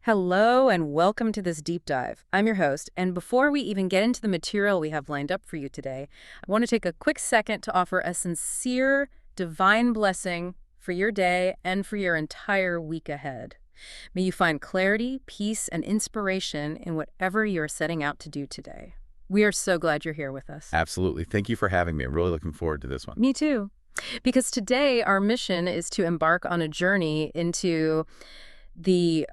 Hello and welcome to this deep dive. I'm your host, and before we even get into the material we have lined up for you today, I want to take a quick second to offer a sincere, divine blessing for your day and for your entire week ahead. May you find clarity, peace, and inspiration in whatever you're setting out to do today. We are so glad you're here with us. Absolutely. Thank you for having me. I'm really looking forward to this one. Me too. Because today our mission is to embark on a journey into the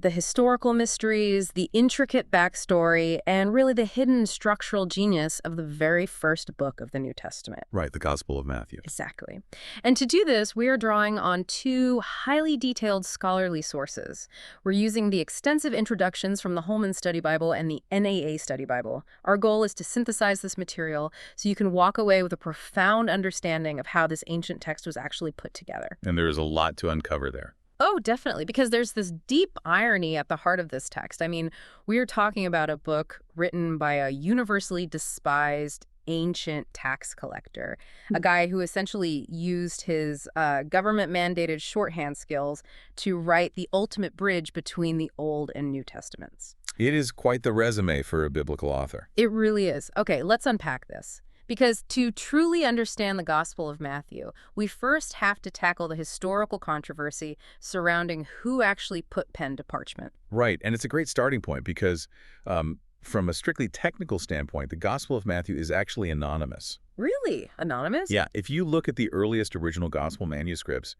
historical mysteries, the intricate backstory, and really the hidden structural genius of the very first book of the New Testament. Right, the Gospel of Matthew. Exactly. And to do this, we are drawing on two highly detailed scholarly sources. We're using the extensive introductions from the Holman Study Bible and the NAA Study Bible. Our goal is to synthesize this material so you can walk away with a profound understanding of how this ancient text was actually put together. And there is a lot to uncover there. Oh, definitely, because there's this deep irony at the heart of this text. I mean, we're talking about a book written by a universally despised ancient tax collector, a guy who essentially used his government-mandated shorthand skills to write the ultimate bridge between the Old and New Testaments. It is quite the resume for a biblical author. It really is. Okay, let's unpack this. Because to truly understand the Gospel of Matthew, we first have to tackle the historical controversy surrounding who actually put pen to parchment. Right, and it's a great starting point because from a strictly technical standpoint, the Gospel of Matthew is actually anonymous. Really? Anonymous? Yeah, if you look at the earliest original Gospel manuscripts,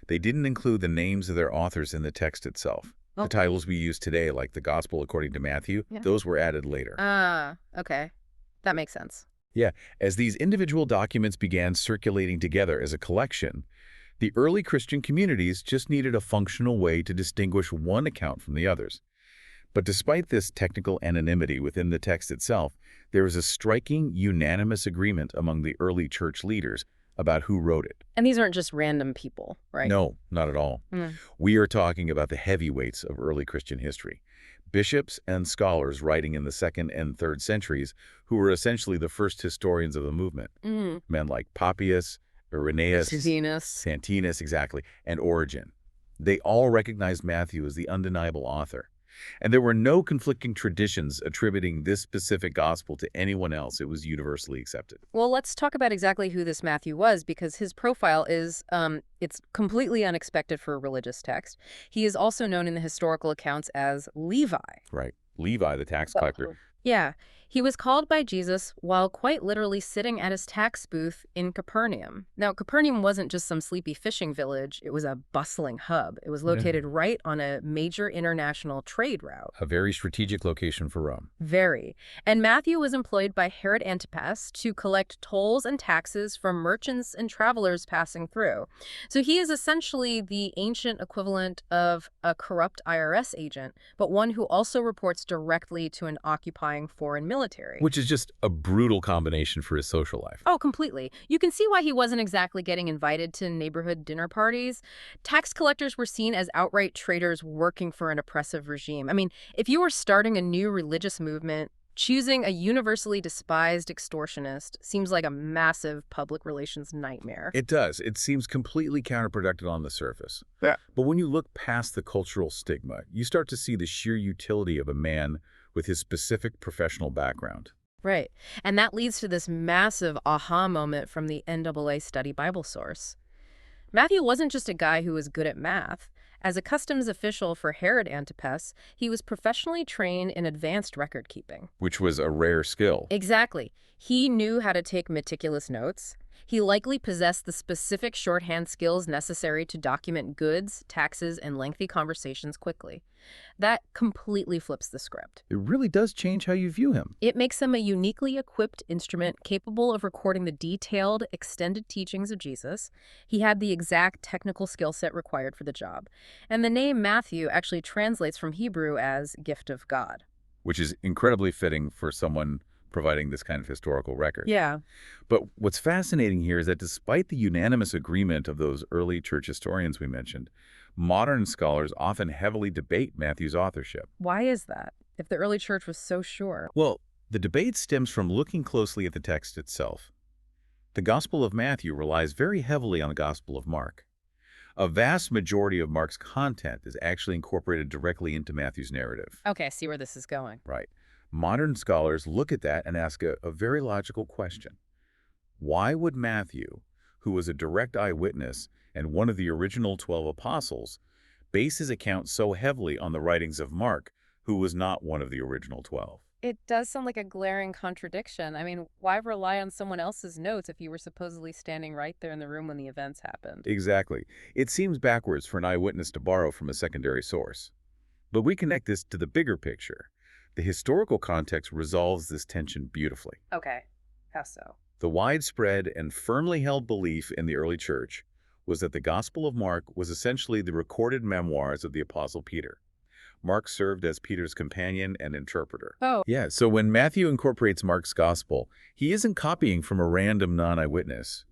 they didn't include the names of their authors in the text itself. Oh. The titles we use today, like the Gospel according to Matthew, those were added later. Okay. That makes sense. Yeah, as these individual documents began circulating together as a collection, the early Christian communities just needed a functional way to distinguish one account from the others. But despite this technical anonymity within the text itself, there is a striking unanimous agreement among the early church leaders about who wrote it. And these aren't just random people, right? No, not at all. We are talking about the heavyweights of early Christian history. Bishops and scholars writing in the 2nd and 3rd centuries who were essentially the first historians of the movement. Men like Papias, Irenaeus, Santinus, exactly, and Origen. They all recognized Matthew as the undeniable author. And there were no conflicting traditions attributing this specific gospel to anyone else. It was universally accepted. Well, let's talk about exactly who this Matthew was, because his profile is, it's completely unexpected for a religious text. He is also known in the historical accounts as Levi. Right. Levi, the tax collector. Yeah. He was called by Jesus while quite literally sitting at his tax booth in Capernaum. Now, Capernaum wasn't just some sleepy fishing village. It was a bustling hub. It was located right on a major international trade route. A very strategic location for Rome. Very. And Matthew was employed by Herod Antipas to collect tolls and taxes from merchants and travelers passing through. So he is essentially the ancient equivalent of a corrupt IRS agent, but one who also reports directly to an occupying foreign military. Which is just a brutal combination for his social life. Oh, completely. You can see why he wasn't exactly getting invited to neighborhood dinner parties. Tax collectors were seen as outright traitors working for an oppressive regime. I mean, if you were starting a new religious movement, choosing a universally despised extortionist seems like a massive public relations nightmare. It does. It seems completely counterproductive on the surface. Yeah. But when you look past the cultural stigma, you start to see the sheer utility of a man with his specific professional background. Right. And that leads to this massive aha moment from the NAA Study Bible source. Matthew wasn't just a guy who was good at math. As a customs official for Herod Antipas, he was professionally trained in advanced record keeping. Which was a rare skill. Exactly. He knew how to take meticulous notes. He likely possessed the specific shorthand skills necessary to document goods, taxes, and lengthy conversations quickly. That completely flips the script. It really does change how you view him. It makes him a uniquely equipped instrument capable of recording the detailed, extended teachings of Jesus. He had the exact technical skill set required for the job. And the name Matthew actually translates from Hebrew as gift of God. Which is incredibly fitting for someone providing this kind of historical record. Yeah. But what's fascinating here is that despite the unanimous agreement of those early church historians we mentioned, modern scholars often heavily debate Matthew's authorship. Why is that, if the early church was so sure? Well, the debate stems from looking closely at the text itself. The Gospel of Matthew relies very heavily on the Gospel of Mark. A vast majority of Mark's content is actually incorporated directly into Matthew's narrative. Okay, I see where this is going. Right. Modern scholars look at that and ask a very logical question. Why would Matthew, who was a direct eyewitness and one of the original 12 apostles, base his account so heavily on the writings of Mark, who was not one of the original 12? It does sound like a glaring contradiction. I mean, why rely on someone else's notes if you were supposedly standing right there in the room when the events happened? Exactly. It seems backwards for an eyewitness to borrow from a secondary source. But we connect this to the bigger picture. The historical context resolves this tension beautifully. Okay, how so? The widespread and firmly held belief in the early church was that the Gospel of Mark was essentially the recorded memoirs of the Apostle Peter. Mark served as Peter's companion and interpreter. Oh. Yeah, so when Matthew incorporates Mark's Gospel, he isn't copying from a random non-eyewitness.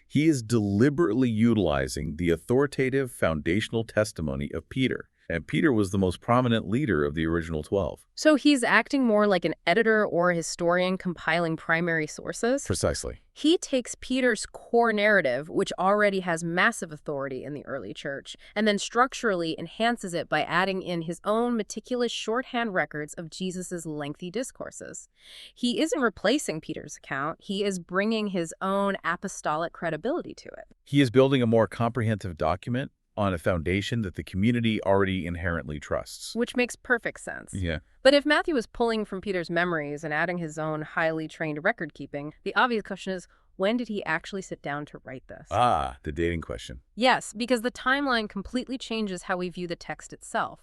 He is deliberately utilizing the authoritative foundational testimony of Peter. And Peter was the most prominent leader of the original 12. So he's acting more like an editor or a historian compiling primary sources? Precisely. He takes Peter's core narrative, which already has massive authority in the early church, and then structurally enhances it by adding in his own meticulous shorthand records of Jesus's lengthy discourses. He isn't replacing Peter's account. He is bringing his own apostolic credibility to it. He is building a more comprehensive document on a foundation that the community already inherently trusts. Which makes perfect sense. Yeah. But if Matthew is pulling from Peter's memories and adding his own highly trained record keeping, the obvious question is, when did he actually sit down to write this? Ah, the dating question. Yes, because the timeline completely changes how we view the text itself.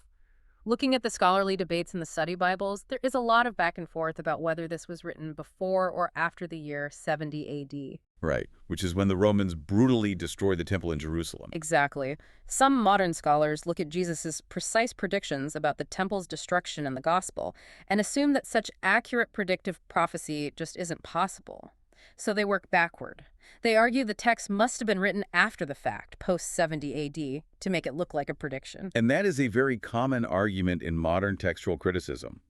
Looking at the scholarly debates in the study Bibles, there is a lot of back and forth about whether this was written before or after the year 70 A.D. Right, which is when the Romans brutally destroyed the temple in Jerusalem. Exactly. Some modern scholars look at Jesus' precise predictions about the temple's destruction in the gospel and assume that such accurate predictive prophecy just isn't possible. So they work backward. They argue the text must have been written after the fact, post-70 A.D., to make it look like a prediction. And that is a very common argument in modern textual criticism.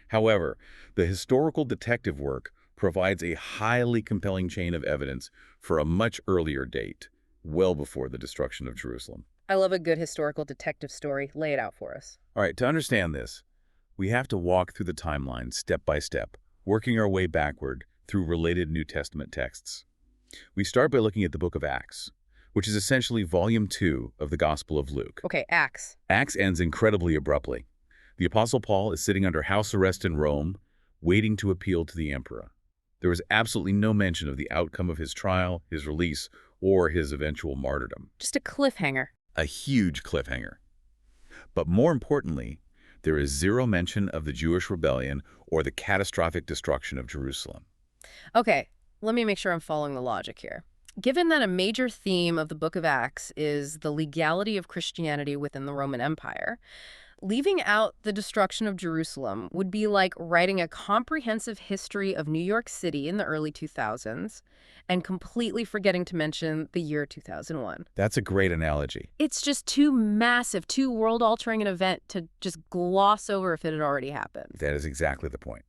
However, the historical detective work provides a highly compelling chain of evidence for a much earlier date, well before the destruction of Jerusalem. I love a good historical detective story. Lay it out for us. All right, to understand this, we have to walk through the timeline step by step, working our way backward through related New Testament texts. We start by looking at the book of Acts, which is essentially volume 2 of the Gospel of Luke. Okay, Acts. Acts ends incredibly abruptly. The Apostle Paul is sitting under house arrest in Rome, waiting to appeal to the emperor. There was absolutely no mention of the outcome of his trial, his release, or his eventual martyrdom. Just a cliffhanger. A huge cliffhanger. But more importantly, there is zero mention of the Jewish rebellion or the catastrophic destruction of Jerusalem. Okay, let me make sure I'm following the logic here. Given that a major theme of the book of Acts is the legality of Christianity within the Roman Empire, leaving out the destruction of Jerusalem would be like writing a comprehensive history of New York City in the early 2000s and completely forgetting to mention the year 2001. That's a great analogy. It's just too massive, too world-altering an event to just gloss over if it had already happened. That is exactly the point.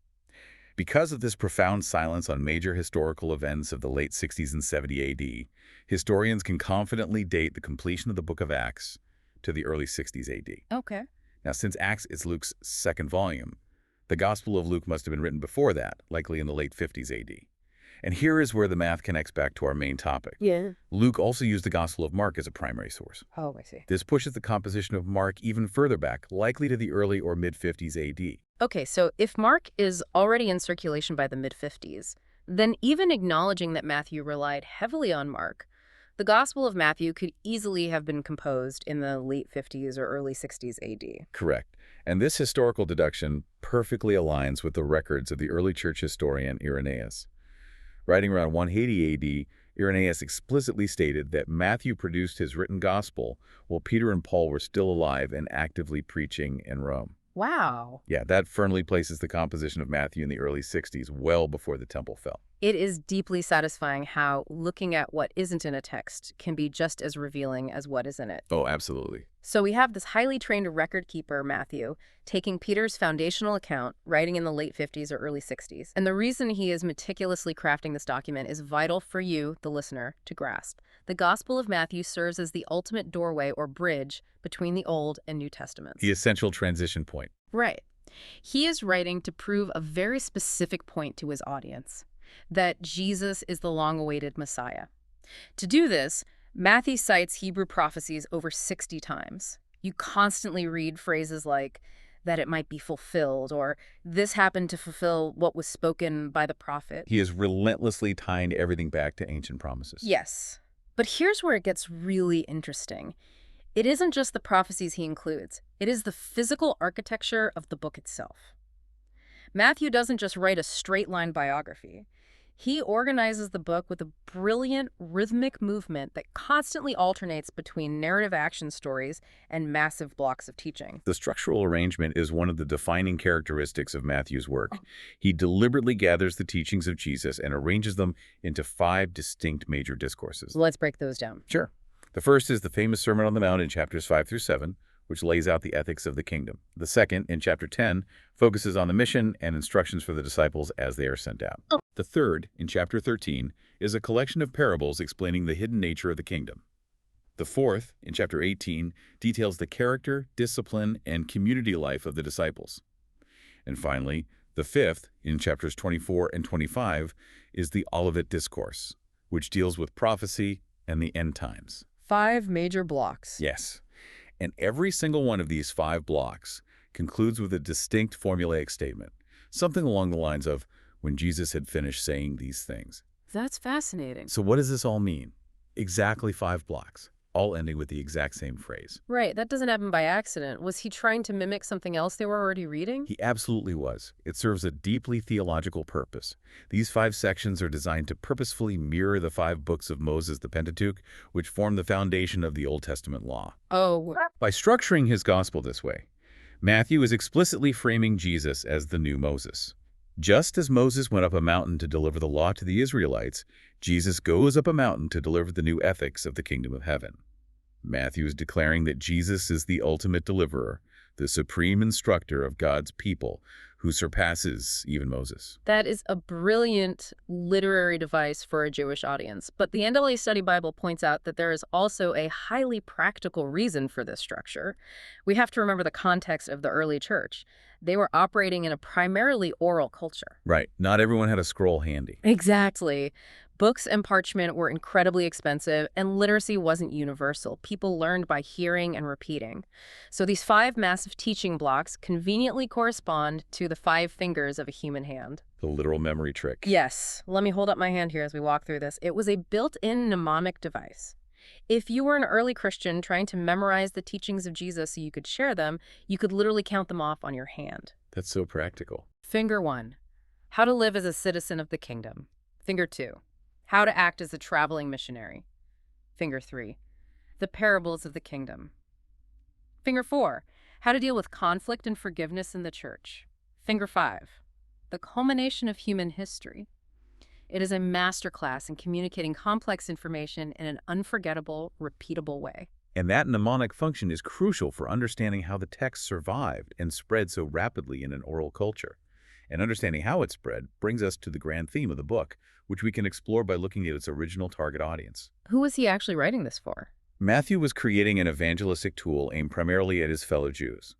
Because of this profound silence on major historical events of the late 60s and 70 A.D., historians can confidently date the completion of the book of Acts to the early 60s A.D. Okay. Now, since Acts is Luke's second volume, the Gospel of Luke must have been written before that, likely in the late 50s A.D. And here is where the math connects back to our main topic. Yeah. Luke also used the Gospel of Mark as a primary source. Oh, I see. This pushes the composition of Mark even further back, likely to the early or mid-50s A.D. Okay, so if Mark is already in circulation by the mid-50s, then even acknowledging that Matthew relied heavily on Mark, the Gospel of Matthew could easily have been composed in the late 50s or early 60s A.D. Correct. And this historical deduction perfectly aligns with the records of the early church historian Irenaeus. Writing around 180 A.D., Irenaeus explicitly stated that Matthew produced his written gospel while Peter and Paul were still alive and actively preaching in Rome. Wow. Yeah, that firmly places the composition of Matthew in the early 60s, well before the temple fell. It is deeply satisfying how looking at what isn't in a text can be just as revealing as what is in it. Oh, absolutely. So we have this highly trained record keeper, Matthew, taking Peter's foundational account, writing in the late 50s or early 60s. And the reason he is meticulously crafting this document is vital for you, the listener, to grasp. The Gospel of Matthew serves as the ultimate doorway or bridge between the Old and New Testaments. The essential transition point. Right. He is writing to prove a very specific point to his audience, that Jesus is the long-awaited Messiah. To do this, Matthew cites Hebrew prophecies over 60 times. You constantly read phrases like, that it might be fulfilled, or this happened to fulfill what was spoken by the prophet. He is relentlessly tying everything back to ancient promises. Yes. But here's where it gets really interesting. It isn't just the prophecies he includes. It is the physical architecture of the book itself. Matthew doesn't just write a straight-line biography. He organizes the book with a brilliant rhythmic movement that constantly alternates between narrative action stories and massive blocks of teaching. The structural arrangement is one of the defining characteristics of Matthew's work. He deliberately gathers the teachings of Jesus and arranges them into 5 distinct major discourses. Let's break those down. Sure. The first is the famous Sermon on the Mount in chapters 5 through 7, which lays out the ethics of the kingdom. The second, in chapter 10, focuses on the mission and instructions for the disciples as they are sent out. The third, in chapter 13, is a collection of parables explaining the hidden nature of the kingdom. The fourth, in chapter 18, details the character, discipline, and community life of the disciples. And finally, the fifth, in chapters 24 and 25, is the Olivet Discourse, which deals with prophecy and the end times. 5 major blocks. Yes. And every single one of these 5 blocks concludes with a distinct formulaic statement, something along the lines of, when Jesus had finished saying these things. That's fascinating. So what does this all mean? Exactly 5 blocks, all ending with the exact same phrase. Right, that doesn't happen by accident. Was he trying to mimic something else they were already reading? He absolutely was. It serves a deeply theological purpose. These 5 sections are designed to purposefully mirror the 5 books of Moses, the Pentateuch, which form the foundation of the Old Testament law. Oh. By structuring his gospel this way, Matthew is explicitly framing Jesus as the new Moses. Just as Moses went up a mountain to deliver the law to the Israelites, Jesus goes up a mountain to deliver the new ethics of the kingdom of heaven. Matthew is declaring that Jesus is the ultimate deliverer, the supreme instructor of God's people, who surpasses even Moses. That is a brilliant literary device for a Jewish audience. But the NAA Study Bible points out that there is also a highly practical reason for this structure. We have to remember the context of the early church. They were operating in a primarily oral culture. Right. Not everyone had a scroll handy. Exactly. Books and parchment were incredibly expensive, and literacy wasn't universal. People learned by hearing and repeating. So these 5 massive teaching blocks conveniently correspond to the 5 fingers of a human hand. The literal memory trick. Yes. Let me hold up my hand here as we walk through this. It was a built-in mnemonic device. If you were an early Christian trying to memorize the teachings of Jesus so you could share them, you could literally count them off on your hand. That's so practical. Finger 1, how to live as a citizen of the kingdom. Finger 2, how to act as a traveling missionary. Finger 3, the parables of the kingdom. Finger 4, how to deal with conflict and forgiveness in the church. Finger 5, the culmination of human history. It is a masterclass in communicating complex information in an unforgettable, repeatable way. And that mnemonic function is crucial for understanding how the text survived and spread so rapidly in an oral culture. And understanding how it spread brings us to the grand theme of the book, which we can explore by looking at its original target audience. Who was he actually writing this for? Matthew was creating an evangelistic tool aimed primarily at his fellow Jews.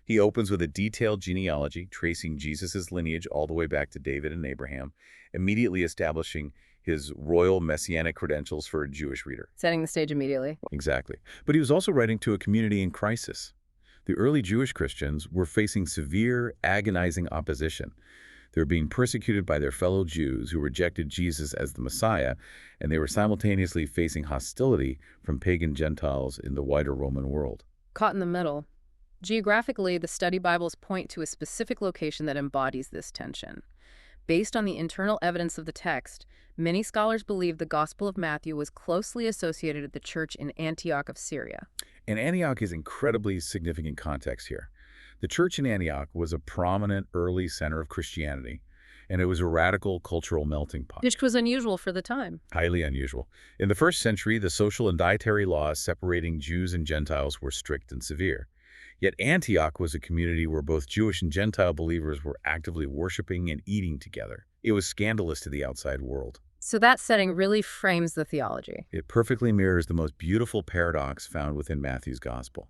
He opens with a detailed genealogy, tracing Jesus' lineage all the way back to David and Abraham, immediately establishing his royal messianic credentials for a Jewish reader. Setting the stage immediately. Exactly. But he was also writing to a community in crisis. The early Jewish Christians were facing severe, agonizing opposition. They were being persecuted by their fellow Jews who rejected Jesus as the Messiah, and they were simultaneously facing hostility from pagan Gentiles in the wider Roman world. Caught in the middle. Geographically, the study Bibles point to a specific location that embodies this tension. Based on the internal evidence of the text, many scholars believe the Gospel of Matthew was closely associated with the church in Antioch of Syria. And Antioch is incredibly significant context here. The church in Antioch was a prominent early center of Christianity, And it was a radical cultural melting pot. Which was unusual for the time. Highly unusual. In the first century, the social and dietary laws separating Jews and Gentiles were strict and severe. Yet Antioch was a community where both Jewish and Gentile believers were actively worshiping and eating together. It was scandalous to the outside world. So that setting really frames the theology. It perfectly mirrors the most beautiful paradox found within Matthew's gospel,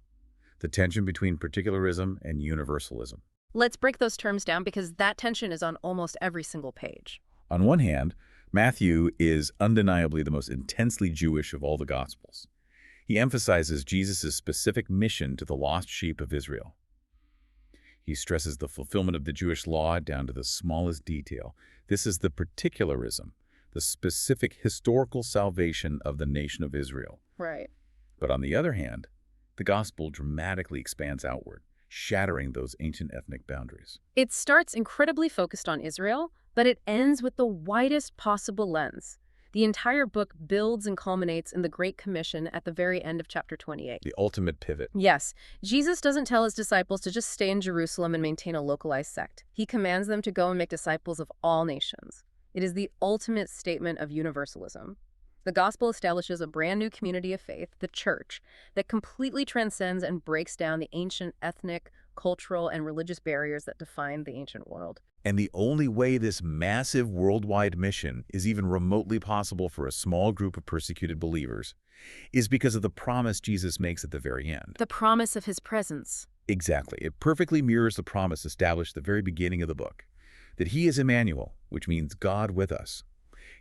the tension between particularism and universalism. Let's break those terms down because that tension is on almost every single page. On one hand, Matthew is undeniably the most intensely Jewish of all the Gospels. He emphasizes Jesus' specific mission to the lost sheep of Israel. He stresses the fulfillment of the Jewish law down to the smallest detail. This is the particularism, the specific historical salvation of the nation of Israel. Right. But on the other hand, the Gospel dramatically expands outward, shattering those ancient ethnic boundaries. It starts incredibly focused on Israel, but it ends with the widest possible lens. The entire book builds and culminates in the Great Commission at the very end of chapter 28. The ultimate pivot. Yes, Jesus doesn't tell his disciples to just stay in Jerusalem and maintain a localized sect. He commands them to go and make disciples of all nations. It is the ultimate statement of universalism. The gospel establishes a brand new community of faith, the church, that completely transcends and breaks down the ancient ethnic, cultural, and religious barriers that define the ancient world. And the only way this massive worldwide mission is even remotely possible for a small group of persecuted believers is because of the promise Jesus makes at the very end. The promise of his presence. Exactly. It perfectly mirrors the promise established at the very beginning of the book, that he is Emmanuel, which means God with us.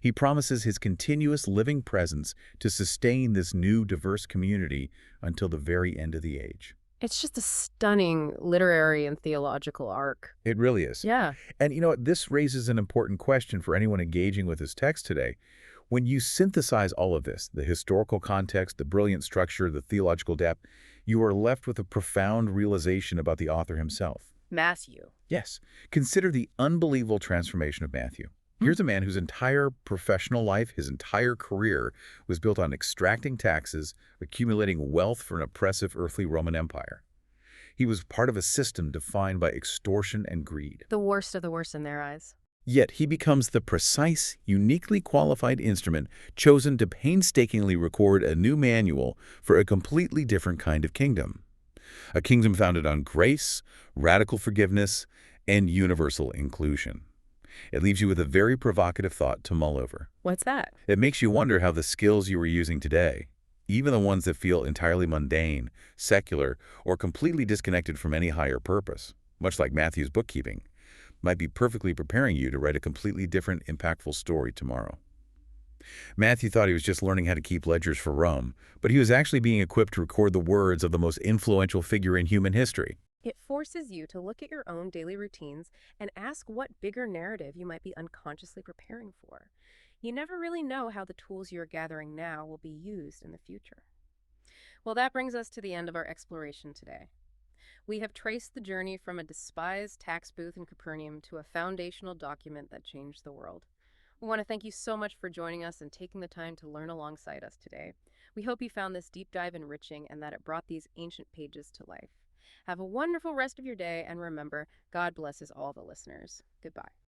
He promises his continuous living presence to sustain this new diverse community until the very end of the age. It's just a stunning literary and theological arc. It really is. Yeah. And you know what? This raises an important question for anyone engaging with this text today. When you synthesize all of this, the historical context, the brilliant structure, the theological depth, you are left with a profound realization about the author himself. Matthew. Yes. Consider the unbelievable transformation of Matthew. Here's a man whose entire professional life, his entire career, was built on extracting taxes, accumulating wealth for an oppressive earthly Roman Empire. He was part of a system defined by extortion and greed. The worst of the worst in their eyes. Yet he becomes the precise, uniquely qualified instrument chosen to painstakingly record a new manual for a completely different kind of kingdom. A kingdom founded on grace, radical forgiveness, and universal inclusion. It leaves you with a very provocative thought to mull over. What's that? It makes you wonder how the skills you are using today, even the ones that feel entirely mundane, secular, or completely disconnected from any higher purpose, much like Matthew's bookkeeping, might be perfectly preparing you to write a completely different, impactful story tomorrow. Matthew thought he was just learning how to keep ledgers for Rome, but he was actually being equipped to record the words of the most influential figure in human history. It forces you to look at your own daily routines and ask what bigger narrative you might be unconsciously preparing for. You never really know how the tools you're gathering now will be used in the future. Well, that brings us to the end of our exploration today. We have traced the journey from a despised tax booth in Capernaum to a foundational document that changed the world. We want to thank you so much for joining us and taking the time to learn alongside us today. We hope you found this deep dive enriching and that it brought these ancient pages to life. Have a wonderful rest of your day, and remember, God blesses all the listeners. Goodbye.